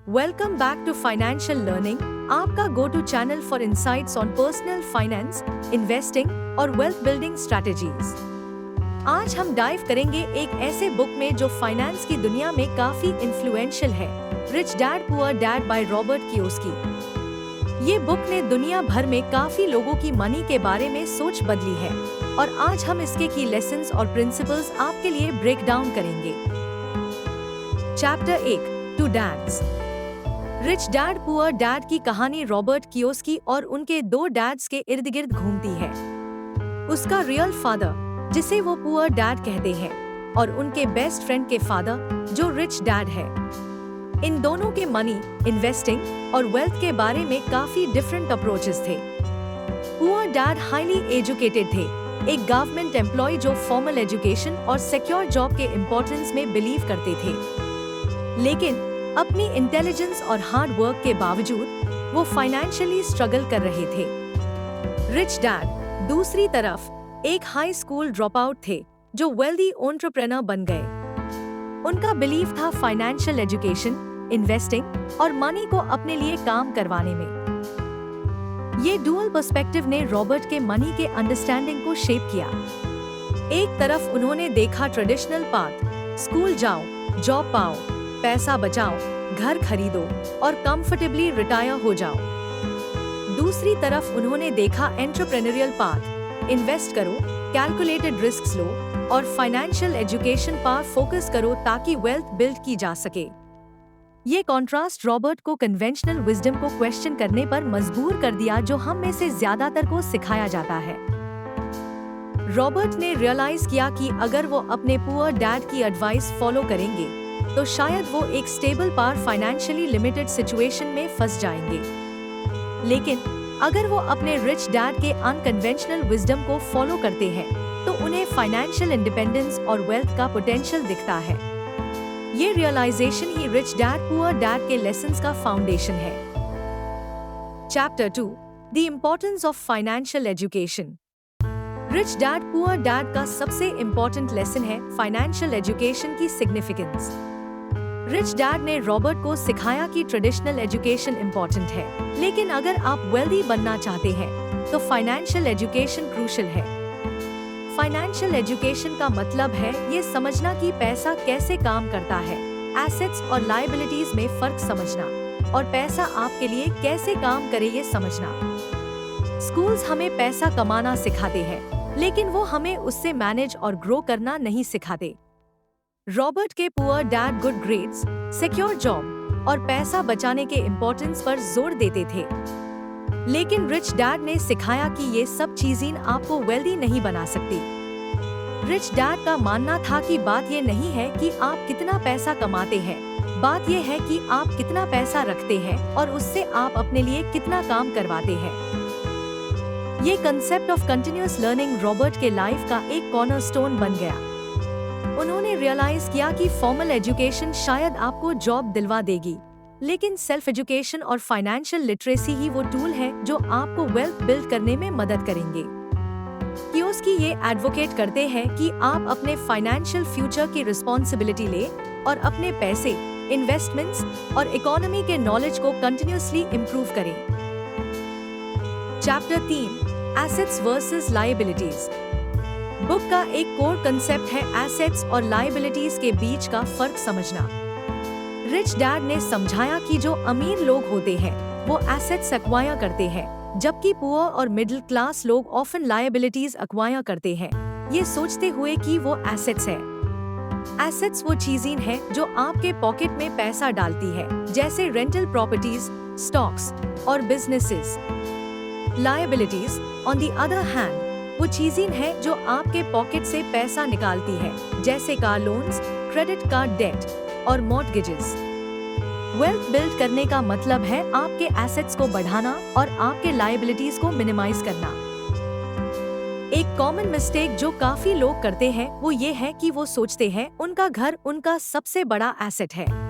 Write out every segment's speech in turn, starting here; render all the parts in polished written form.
Welcome back to financial learning, आपका go to channel for insights on personal finance, investing और wealth building strategies. आज हम dive करेंगे एक ऐसे बुक में जो फाइनेंस की दुनिया में काफी इन्फ्लुएंशियल है, rich dad poor dad by Robert Kiyosaki. ये बुक ने दुनिया भर में काफी लोगों की मनी के बारे में सोच बदली है और आज हम इसके की लेसन्स और प्रिंसिपल्स आपके लिए ब्रेक डाउन करेंगे। Chapter 1, two dads. Rich dad poor dad की कहानी रॉबर्ट कियोसाकी और उनके दो डैड्स के इर्द गिर्द घूमती है। उसका रियल फादर, जिसे वो पुअर डैड कहते हैं, और उनके बेस्ट फ्रेंड के फादर, जो रिच डैड है। इन दोनों के मनी, इन्वेस्टिंग और वेल्थ के बारे में काफी डिफरेंट अप्रोचेस थे। पुअर डैड हाईली एजुकेटेड थे, एक गवर्नमेंट एम्प्लॉय जो फॉर्मल एजुकेशन और सिक्योर जॉब के इम्पोर्टेंस में बिलीव करते थे। लेकिन अपनी इंटेलिजेंस और हार्ड वर्क के बावजूद वो फाइनेंशियली स्ट्रगल कर रहे थे। रिच डैड दूसरी तरफ एक हाई स्कूल ड्रॉप आउट थे जो वेल्दी एंटरप्रेन्योर बन गए। उनका बिलीव था फाइनेंशियल एजुकेशन, इन्वेस्टिंग और मनी को अपने लिए काम करवाने में। ये डुअल पर्सपेक्टिव ने रॉबर्ट के मनी के अंडरस्टैंडिंग को शेप किया। एक तरफ उन्होंने देखा ट्रेडिशनल पाथ, स्कूल जाओ, जॉब पाओ, पैसा बचाओ, घर खरीदो और कंफर्टेबली रिटायर हो जाओ। दूसरी तरफ उन्होंने देखा एंटरप्रेन्योरियल पाथ, इन्वेस्ट करो, कैलकुलेटेड रिस्क्स लो और फाइनेंशियल एजुकेशन पर फोकस करो ताकि वेल्थ बिल्ड की जा सके। ये कॉन्ट्रास्ट रॉबर्ट को कन्वेंशनल विजडम को क्वेश्चन करने पर मजबूर कर दिया, जो हम में से ज्यादातर को सिखाया जाता है। रॉबर्ट ने रियलाइज किया कि अगर वो अपने पुअर डैड की एडवाइस फॉलो करेंगे तो शायद वो एक स्टेबल पर फाइनेंशियली लिमिटेड सिचुएशन में फंस जाएंगे। लेकिन अगर वो अपने रिच डैड के अनकन्वेंशनल विजडम को फॉलो करते हैं तो उन्हें फाइनेंशियल इंडिपेंडेंस और वेल्थ का पोटेंशियल दिखता है। ये रियलाइजेशन ही रिच डैड पुअर डैड के लेसन्स का फाउंडेशन है। Chapter 2, the importance of financial education. Rich dad poor dad का सबसे इम्पोर्टेंट लेसन है फाइनेंशियल एजुकेशन की सिग्निफिकेंस। रिच डैड ने रॉबर्ट को सिखाया कि ट्रेडिशनल एजुकेशन इम्पोर्टेंट है, लेकिन अगर आप वेल्दी बनना चाहते हैं तो फाइनेंशियल एजुकेशन क्रूशियल है। फाइनेंशियल एजुकेशन का मतलब है ये समझना कि पैसा कैसे काम करता है, एसेट्स और लायबिलिटीज में फर्क समझना, और पैसा आपके लिए कैसे काम करे ये समझना। स्कूल्स हमें पैसा कमाना सिखाते हैं, लेकिन वो हमें उससे मैनेज और ग्रो करना नहीं सिखाते। रॉबर्ट के poor dad good grades, secure job और पैसा बचाने के इम्पोर्टेंस पर जोर देते थे। लेकिन रिच डैड ने सिखाया कि ये सब चीजें आपको वेल्दी नहीं बना सकती। रिच डैड का मानना था कि बात ये नहीं है कि आप कितना पैसा कमाते हैं, बात ये है कि आप कितना पैसा रखते हैं और उससे आप अपने लिए कितना काम करवाते हैं। ये concept of continuous learning Robert के लाइफ का एक कॉर्नरस्टोन बन गया। उन्होंने रियलाइज किया कि फॉर्मल एजुकेशन शायद आपको जॉब दिलवा देगी, लेकिन सेल्फ एजुकेशन और फाइनेंशियल लिटरेसी ही वो टूल है जो आपको वेल्थ बिल्ड करने में मदद करेंगे। कियोसाकी ये एडवोकेट करते हैं कि आप अपने फाइनेंशियल फ्यूचर की रिस्पॉन्सिबिलिटी ले और अपने पैसे, इन्वेस्टमेंट्स और इकोनॉमी के नॉलेज को कंटिन्यूअसली इम्प्रूव करें। Chapter 3, assets versus liabilities. Book का एक कोर कंसेप्ट है एसेट्स और लायबिलिटीज के बीच का फर्क समझना। रिच डैड ने समझाया कि जो अमीर लोग होते हैं वो एसेट्स एक्वायर करते हैं, जबकि पुअर और मिडिल क्लास लोग ऑफन लायबिलिटीज एक्वायर करते हैं, ये सोचते हुए कि वो एसेट्स है। एसेट्स वो चीजें हैं जो आपके पॉकेट में पैसा डालती है, जैसे रेंटल प्रॉपर्टीज, स्टॉक्स और businesses. Liabilities on the other hand वो चीजें हैं जो आपके पॉकेट से पैसा निकालती है, जैसे car loans, credit card debt और मॉर्टगेजेस। वेल्थ बिल्ड करने का मतलब है आपके एसेट्स को बढ़ाना और आपके लायबिलिटीज को मिनिमाइज करना। एक कॉमन मिस्टेक जो काफी लोग करते हैं वो ये है कि वो सोचते हैं उनका घर उनका सबसे बड़ा एसेट है।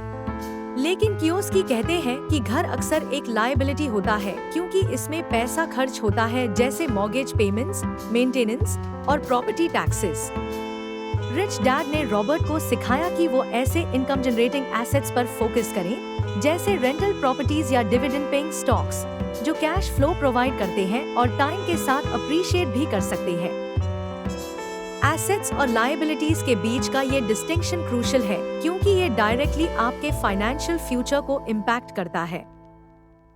लेकिन कियोसाकी कहते हैं कि घर अक्सर एक लायबिलिटी होता है क्योंकि इसमें पैसा खर्च होता है, जैसे मॉर्गेज पेमेंट्स, मेंटेनेंस और प्रॉपर्टी टैक्सेस। रिच डैड ने रॉबर्ट को सिखाया कि वो ऐसे इनकम जनरेटिंग एसेट्स पर फोकस करें जैसे रेंटल प्रॉपर्टीज या डिविडेंड पेइंग स्टॉक्स, जो कैश फ्लो प्रोवाइड करते हैं और टाइम के साथ अप्रिशिएट भी कर सकते हैं। एसेट्स और लायबिलिटीज के बीच का ये डिस्टिंक्शन क्रूशियल है, क्योंकि ये डायरेक्टली आपके फाइनेंशियल फ्यूचर को इम्पैक्ट करता है।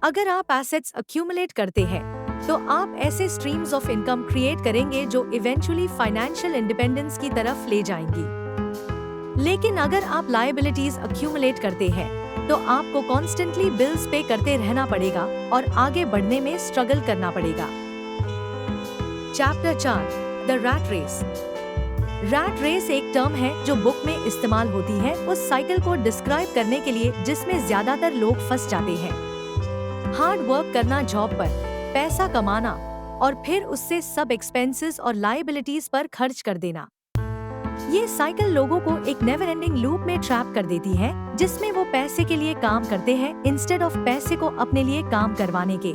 अगर आप एसेट्स अक्यूमुलेट करते हैं, तो आप ऐसे स्ट्रीम्स ऑफ इनकम क्रिएट करेंगे जो इवेंचुअली फाइनेंशियल इंडिपेंडेंस की तरफ ले जाएंगी। लेकिन अगर आप लायबिलिटीज अक्यूमुलेट करते हैं, तो आपको कॉन्स्टेंटली बिल्स पे करते रहना पड़ेगा और आगे बढ़ने में स्ट्रगल करना पड़ेगा। Chapter 4, the rat race. Rat race एक टर्म है जो बुक में इस्तेमाल होती है उस साइकिल को डिस्क्राइब करने के लिए जिसमें ज्यादातर लोग फंस जाते हैं। हार्ड वर्क करना जॉब पर, पैसा कमाना और फिर उससे सब एक्सपेंसेस और लायबिलिटीज पर खर्च कर देना। ये साइकिल लोगों को एक नेवर एंडिंग लूप में ट्रैप कर देती है, जिसमें वो पैसे के लिए काम करते हैं इंस्टेड ऑफ पैसे को अपने लिए काम करवाने के।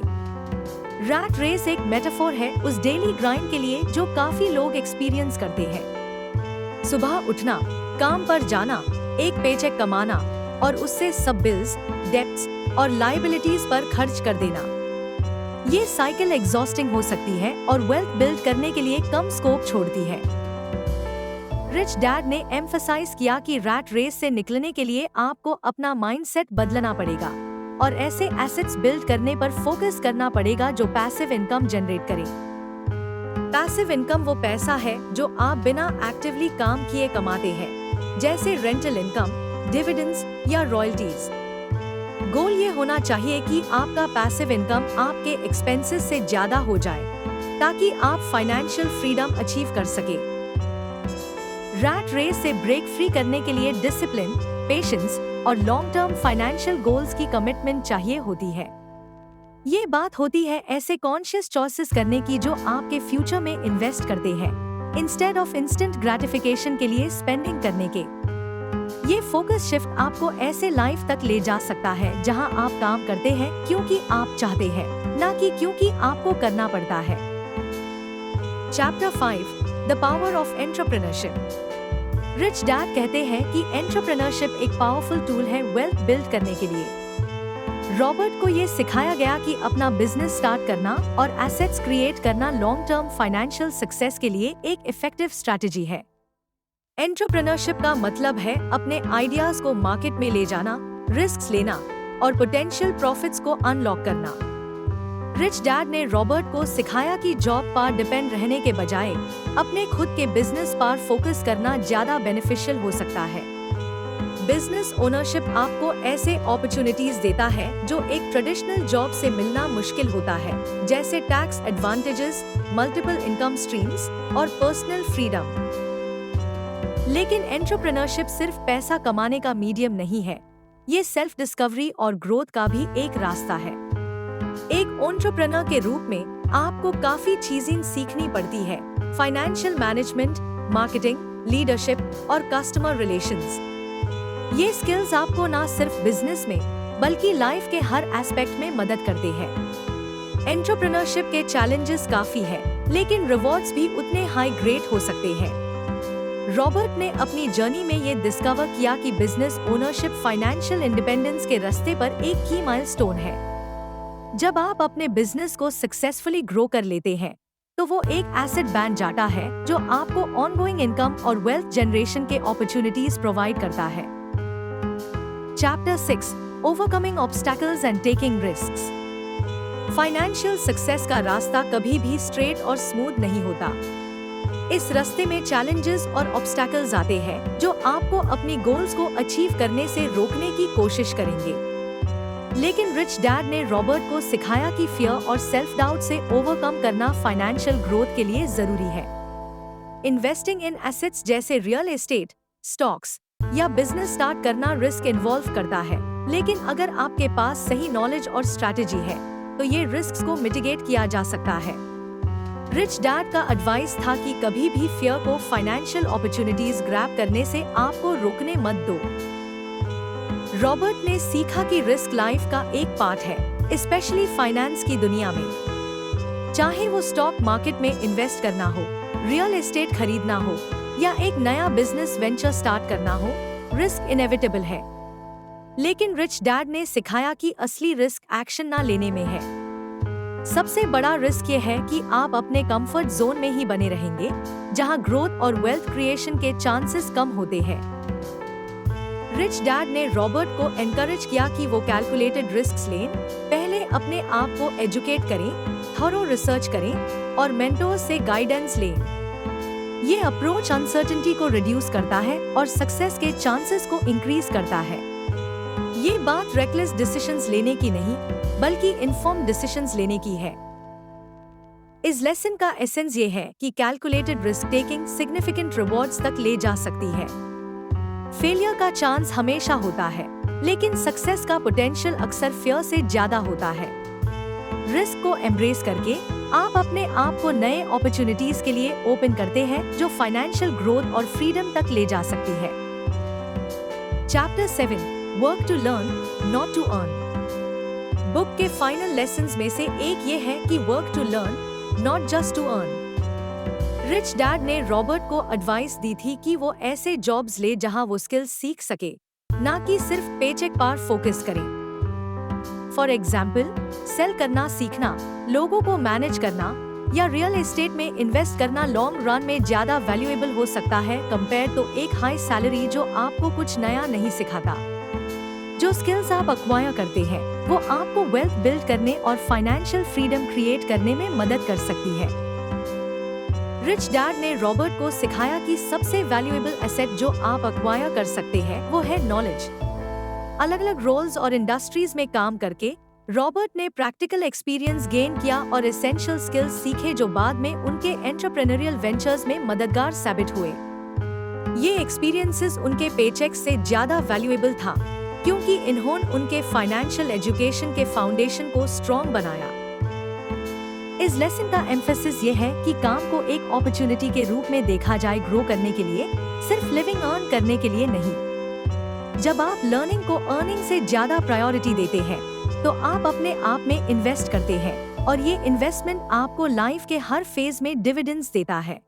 रैट रेस एक मेटाफोर है उस डेली ग्राइंड के लिए जो काफी लोग एक्सपीरियंस करते हैं। सुबह उठना, काम पर जाना, एक पेचेक कमाना और उससे सब बिल्स, डेब्ट्स और लायबिलिटीज पर खर्च कर देना। ये साइकिल एग्जॉस्टिंग हो सकती है और वेल्थ बिल्ड करने के लिए कम स्कोप छोड़ती है। रिच डैड ने एम्फसाइज किया कि रैट रेस से निकलने के लिए आपको अपना माइंडसेट बदलना पड़ेगा और ऐसे एसेट्स बिल्ड करने पर फोकस करना पड़ेगा जो पैसिव इनकम जनरेट करे। पैसिव इनकम वो पैसा है जो आप बिना एक्टिवली काम किए कमाते हैं, जैसे रेंटल इनकम, डिविडेंड्स या रॉयल्टीज। गोल ये होना चाहिए कि आपका पैसिव इनकम आपके एक्सपेंसेस से ज्यादा हो जाए, ताकि आप फाइनेंशियल फ्रीडम अचीव कर सके। रैट रेस से ब्रेक फ्री करने के लिए डिसिप्लिन, पेशेंस और लॉन्ग टर्म फाइनेंशियल गोल्स की कमिटमेंट चाहिए होती है। ये बात होती है ऐसे कॉन्शियस चॉइसेस करने की जो आपके फ्यूचर में इन्वेस्ट करते हैं, इंस्टेड ऑफ इंस्टेंट ग्रेटिफिकेशन के लिए स्पेंडिंग करने के। ये फोकस शिफ्ट आपको ऐसे लाइफ तक ले जा सकता है जहां आप काम करते हैं क्योंकि आप चाहते हैं, ना कि क्योंकि आपको करना पड़ता है। Chapter 5, the power of entrepreneurship. Rich dad कहते हैं कि एंटरप्रेन्योरशिप एक पावरफुल टूल है वेल्थ बिल्ड करने के लिए। रॉबर्ट को ये सिखाया गया कि अपना बिजनेस स्टार्ट करना और एसेट्स क्रिएट करना लॉन्ग टर्म फाइनेंशियल सक्सेस के लिए एक इफेक्टिव स्ट्रैटेजी है। एंटरप्रेन्योरशिप का मतलब है अपने आइडियाज को मार्केट में ले जाना, रिस्क लेना और पोटेंशियल प्रॉफिट्स को अनलॉक करना। रिच डैड ने रॉबर्ट को सिखाया कि जॉब पर डिपेंड रहने के बजाय अपने खुद के बिजनेस पर फोकस करना ज्यादा बेनिफिशियल हो सकता है। बिजनेस ओनरशिप आपको ऐसे अपॉर्चुनिटीज देता है जो एक ट्रेडिशनल जॉब से मिलना मुश्किल होता है, जैसे tax advantages, multiple income streams और पर्सनल फ्रीडम। लेकिन एंटरप्रेन्योरशिप सिर्फ पैसा कमाने का मीडियम नहीं है, ये सेल्फ डिस्कवरी और ग्रोथ का भी एक रास्ता है। एक एंटरप्रेन्योर के रूप में आपको काफी चीजें सीखनी पड़ती है: फाइनेंशियल मैनेजमेंट, मार्केटिंग, लीडरशिप और कस्टमर रिलेशंस। ये स्किल्स आपको ना सिर्फ बिजनेस में बल्कि लाइफ के हर एस्पेक्ट में मदद करते हैं। एंटरप्रेन्योरशिप के चैलेंजेस काफी हैं, लेकिन रिवॉर्ड्स भी उतने हाई ग्रेड हो सकते हैं। रॉबर्ट ने अपनी जर्नी में ये डिस्कवर किया कि बिजनेस ओनरशिप फाइनेंशियल इंडिपेंडेंस के रास्ते पर एक की माइलस्टोन है। जब आप अपने बिजनेस को सक्सेसफुली ग्रो कर लेते हैं, तो वो एक एसेट बन जाता है जो आपको ऑनगोइंग इनकम और वेल्थ जनरेशन के अपॉर्चुनिटीज प्रोवाइड करता है। Chapter 6, overcoming obstacles and taking risks. Financial success का रास्ता कभी भी स्ट्रेट और स्मूथ नहीं होता। इस रास्ते में चैलेंजेस और ऑब्स्टैकल्स आते हैं जो आपको अपनी गोल्स को अचीव करने से रोकने की कोशिश करेंगे। लेकिन रिच डैड ने रॉबर्ट को सिखाया कि फियर और सेल्फ डाउट से ओवरकम करना फाइनेंशियल ग्रोथ के लिए जरूरी है। इन्वेस्टिंग इन एसेट्स जैसे रियल एस्टेट, स्टॉक्स या बिजनेस स्टार्ट करना रिस्क इन्वॉल्व करता है, लेकिन अगर आपके पास सही नॉलेज और स्ट्रैटेजी है, तो ये रिस्क को मिटिगेट किया जा सकता है। रिच डैड का एडवाइस था कि कभी भी फियर को फाइनेंशियल अपॉर्चुनिटीज ग्रैब करने से आपको रोकने मत दो। रॉबर्ट ने सीखा कि रिस्क लाइफ का एक पार्ट है, स्पेशली फाइनेंस की दुनिया में। चाहे वो स्टॉक मार्केट में इन्वेस्ट करना हो, रियल एस्टेट खरीदना हो या एक नया बिजनेस वेंचर स्टार्ट करना हो, रिस्क इनेविटेबल है। लेकिन रिच डैड ने सिखाया कि असली रिस्क एक्शन ना लेने में है। सबसे बड़ा रिस्क ये है कि आप अपने कंफर्ट जोन में ही बने रहेंगे, जहां ग्रोथ और वेल्थ क्रिएशन के चांसेस कम होते हैं। रिच डैड ने रॉबर्ट को एनकरेज किया कि वो कैलकुलेटेड रिस्क्स लें, पहले अपने आप को एजुकेट करें, थॉरो रिसर्च करें और मेंटोर्स से गाइडेंस लें। ये अप्रोच अनसर्टेनिटी को रिड्यूस करता है और सक्सेस के चांसेस को इंक्रीज करता है। ये बात रेकलेस डिसीजंस लेने की नहीं, बल्कि इन्फॉर्म्ड डिसीजंस लेने की है। इस लेसन का एसेंस ये है कि calculated risk taking significant rewards तक ले जा सकती है। फेलियर का चांस हमेशा होता है, लेकिन सक्सेस का पोटेंशियल अक्सर फियर से ज्यादा होता है। रिस्क को एम्ब्रेस करके आप अपने आप को नए अपॉर्चुनिटीज के लिए ओपन करते हैं, जो फाइनेंशियल ग्रोथ और फ्रीडम तक ले जा सकती है। Chapter 7 work to learn not to earn. Book के फाइनल लेसन्स में से एक ये है कि work to learn not just to earn. Rich dad ने रॉबर्ट को एडवाइस दी थी कि वो ऐसे जॉब्स ले जहां वो स्किल्स सीख सके, ना कि सिर्फ पेचेक पर फोकस करे। फॉर एग्जाम्पल, सेल करना सीखना, लोगों को मैनेज करना या रियल एस्टेट में इन्वेस्ट करना लॉन्ग रन में ज्यादा वैल्यूएबल हो सकता है कंपेयर तो एक हाई सैलरी जो आपको कुछ नया नहीं सिखाता। जो स्किल्स आप अक्वायर करते हैं, वो आपको वेल्थ बिल्ड करने और फाइनेंशियल फ्रीडम क्रिएट करने में मदद कर सकती है। रिच डैड ने रॉबर्ट को सिखाया कि सबसे वैल्यूएबल एसेट जो आप अक्वायर कर सकते हैं वो है नॉलेज। अलग अलग रोल्स और इंडस्ट्रीज में काम करके रॉबर्ट ने प्रैक्टिकल एक्सपीरियंस गेन किया और एसेंशियल स्किल्स सीखे जो बाद में उनके एंटरप्रेन्योरियल वेंचर्स में मददगार साबित हुए। ये एक्सपीरियंसेस उनके पेचेक्स से ज्यादा वैल्यूएबल था, क्योंकि इन्होंने उनके फाइनेंशियल एजुकेशन के फाउंडेशन को स्ट्रॉन्ग बनाया। इस लेसन का एम्फेसिस ये है कि काम को एक अपॉर्चुनिटी के रूप में देखा जाए, ग्रो करने के लिए, सिर्फ लिविंग अर्न करने के लिए नहीं। जब आप लर्निंग को अर्निंग से ज्यादा प्रायोरिटी देते हैं, तो आप अपने आप में इन्वेस्ट करते हैं और ये इन्वेस्टमेंट आपको लाइफ के हर फेज में डिविडेंड्स देता है।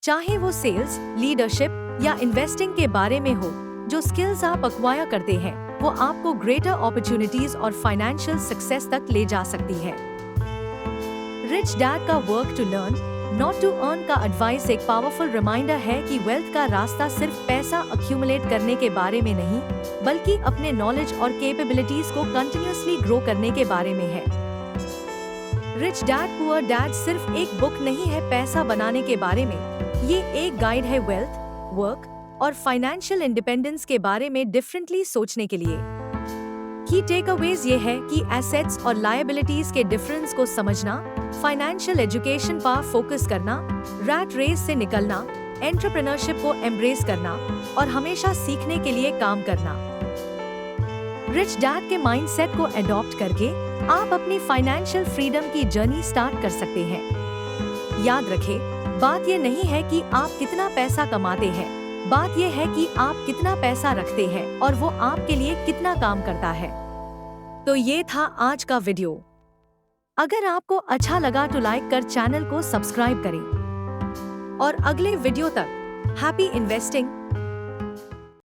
चाहे वो सेल्स, लीडरशिप या इन्वेस्टिंग के बारे में हो, जो स्किल्स आप अक्वायर करते हैं वो आपको ग्रेटर अपॉर्चुनिटीज और फाइनेंशियल सक्सेस तक ले जा सकती है। रिच डैड का work to learn not to earn का एडवाइस एक पावरफुल रिमाइंडर है कि वेल्थ का रास्ता सिर्फ पैसा अक्यूमुलेट करने के बारे में नहीं, बल्कि अपने नॉलेज और कैपेबिलिटीज को कंटिन्यूअसली ग्रो करने के बारे में है। रिच डैड पुअर डैड सिर्फ एक बुक नहीं है पैसा बनाने के बारे में, ये एक गाइड है वेल्थ, वर्क और फाइनेंशियल इंडिपेंडेंस के बारे में डिफरेंटली सोचने के लिए। की टेकअवेज ये है कि एसेट्स और लायबिलिटीज के डिफरेंस को समझना, फाइनेंशियल एजुकेशन पर फोकस करना, रैट रेस से निकलना, एंटरप्रेन्योरशिप को एम्ब्रेस करना और हमेशा सीखने के लिए काम करना। रिच डैड के माइंडसेट को एडॉप्ट करके आप अपनी फाइनेंशियल फ्रीडम की जर्नी स्टार्ट कर सकते हैं। याद रखें, बात ये नहीं है कि आप कितना पैसा कमाते हैं, बात यह है कि आप कितना पैसा रखते हैं और वो आपके लिए कितना काम करता है। तो ये था आज का वीडियो। अगर आपको अच्छा लगा तो लाइक कर चैनल को सब्सक्राइब करें और अगले वीडियो तक हैप्पी इन्वेस्टिंग।